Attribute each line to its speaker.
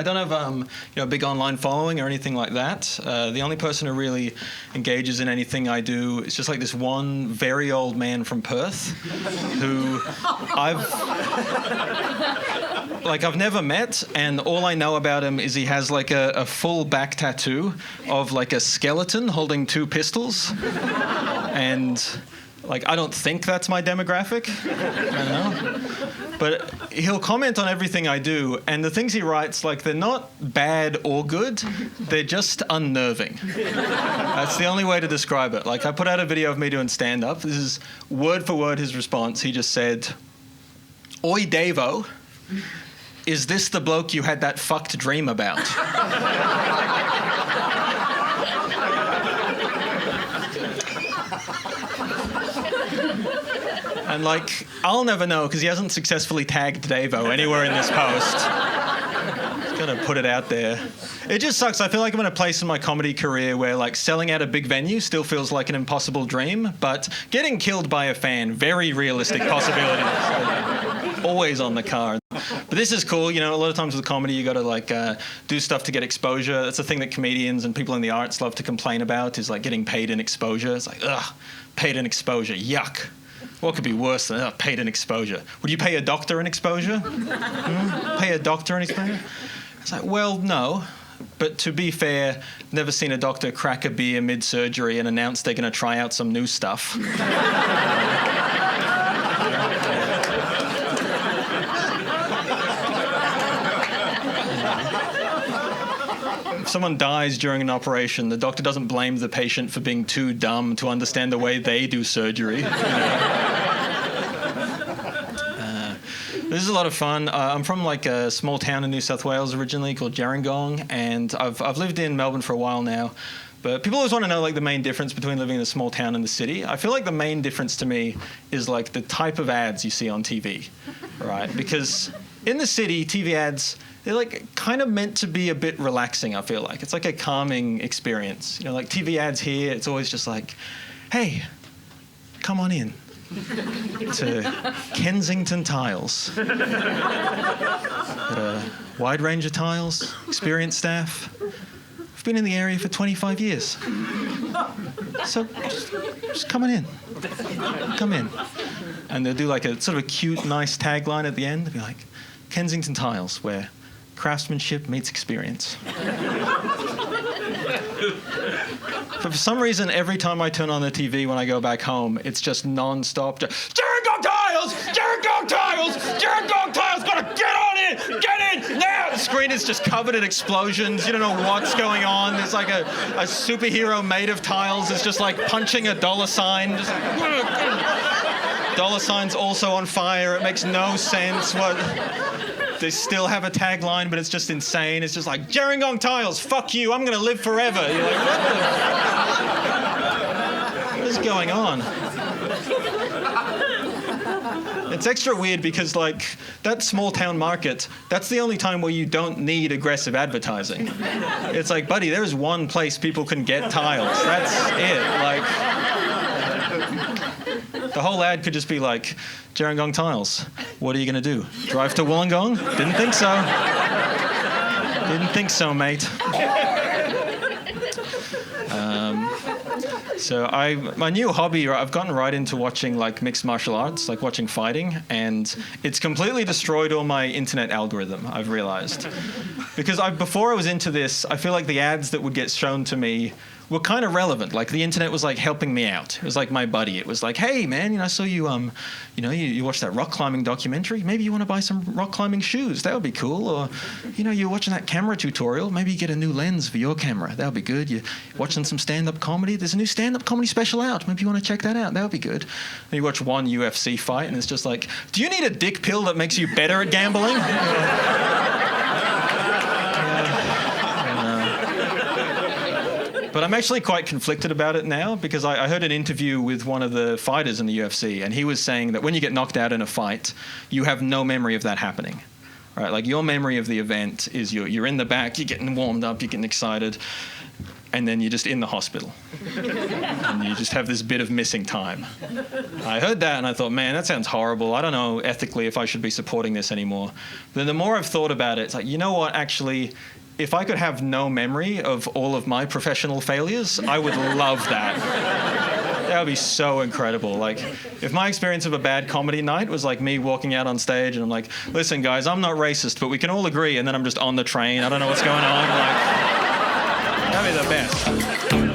Speaker 1: I don't have a big online following or anything like that. The only person who really engages in anything I do is just like this one very old man from Perth who I've never met, and all I know about him is he has like a full back tattoo of like a skeleton holding 2 pistols. And like, I don't think that's my demographic. I don't know. But he'll comment on everything I do, and the things he writes, like, they're not bad or good. They're just unnerving. That's the only way to describe it. Like, I put out a video of me doing stand-up. This is word for word his response. He just said, "Oi, Davo, is this the bloke you had that fucked dream about?" And, like, I'll never know because he hasn't successfully tagged Davo anywhere in this post. Just gotta put it out there. It just sucks. I feel like I'm in a place in my comedy career where, like, selling out a big venue still feels like an impossible dream, but getting killed by a fan, very realistic possibility. Like, always on the card. But this is cool. You know, a lot of times with comedy, you got to, like, do stuff to get exposure. That's the thing that comedians and people in the arts love to complain about is, like, getting paid in exposure. It's like, ugh, paid in exposure. Yuck. What could be worse than paid in exposure? Would you pay a doctor in exposure? Pay a doctor in exposure? It's like, well, no. But to be fair, never seen a doctor crack a beer mid-surgery and announce they're going to try out some new stuff. If someone dies during an operation, the doctor doesn't blame the patient for being too dumb to understand the way they do surgery. This is a lot of fun. I'm from like a small town in New South Wales originally called Gerringong, and I've lived in Melbourne for a while now. But people always want to know like the main difference between living in a small town and the city. I feel like the main difference to me is like the type of ads you see on TV, right? Because in the city, TV ads, they're like kind of meant to be a bit relaxing, I feel like. It's like a calming experience. You know, like TV ads here, it's always just like, hey, come on in to Kensington Tiles. Got a wide range of tiles, experienced staff. I've been in the area for 25 years. So just come on in. Come in. And they'll do like a sort of a cute, nice tagline at the end. They'll be like, Kensington Tiles, where craftsmanship meets experience. But for some reason, every time I turn on the TV when I go back home, it's just non-stop. Gerringong Tiles! Gerringong Tiles! Gerringong Tiles! Gotta get on in! Get in now! The screen is just covered in explosions. You don't know what's going on. There's like a superhero made of tiles. It's just like punching a dollar sign. Just like, dollar sign's also on fire. It makes no sense. What? They still have a tagline, but it's just insane. It's just like, Gerringong Tiles, fuck you, I'm going to live forever. You're like, what is going on? It's extra weird because, like, that small town market, that's the only time where you don't need aggressive advertising. It's like, buddy, there is one place people can get tiles. That's it. Like, the whole ad could just be like, Gerringong Tiles, what are you going to do? Drive to Wollongong? Didn't think so. Didn't think so, mate. So my new hobby, I've gotten right into watching like mixed martial arts, like watching fighting, and it's completely destroyed all my internet algorithm, I've realized. Because before I was into this, I feel like the ads that would get shown to me were kind of relevant. Like the internet was like helping me out. It was like my buddy. It was like, hey man, I saw you, you watched that rock climbing documentary. Maybe you want to buy some rock climbing shoes. That would be cool. Or, you're watching that camera tutorial. Maybe you get a new lens for your camera. That would be good. You're watching some stand-up comedy. There's a new stand-up comedy special out. Maybe you want to check that out. That would be good. And you watch one UFC fight and it's just like, do you need a dick pill that makes you better at gambling? But I'm actually quite conflicted about it now because I heard an interview with one of the fighters in the UFC, and he was saying that when you get knocked out in a fight, you have no memory of that happening. Right? Like your memory of the event is you're in the back, you're getting warmed up, you're getting excited. and then you're just in the hospital. And you just have this bit of missing time. I heard that and I thought, man, that sounds horrible. I don't know ethically if I should be supporting this anymore. But the more I've thought about it, it's like, you know what, actually, if I could have no memory of all of my professional failures, I would love that. That would be so incredible. Like, if my experience of a bad comedy night was like me walking out on stage and I'm like, listen, guys, I'm not racist, but we can all agree, and then I'm just on the train. I don't know what's going on. Like, that'd be the best.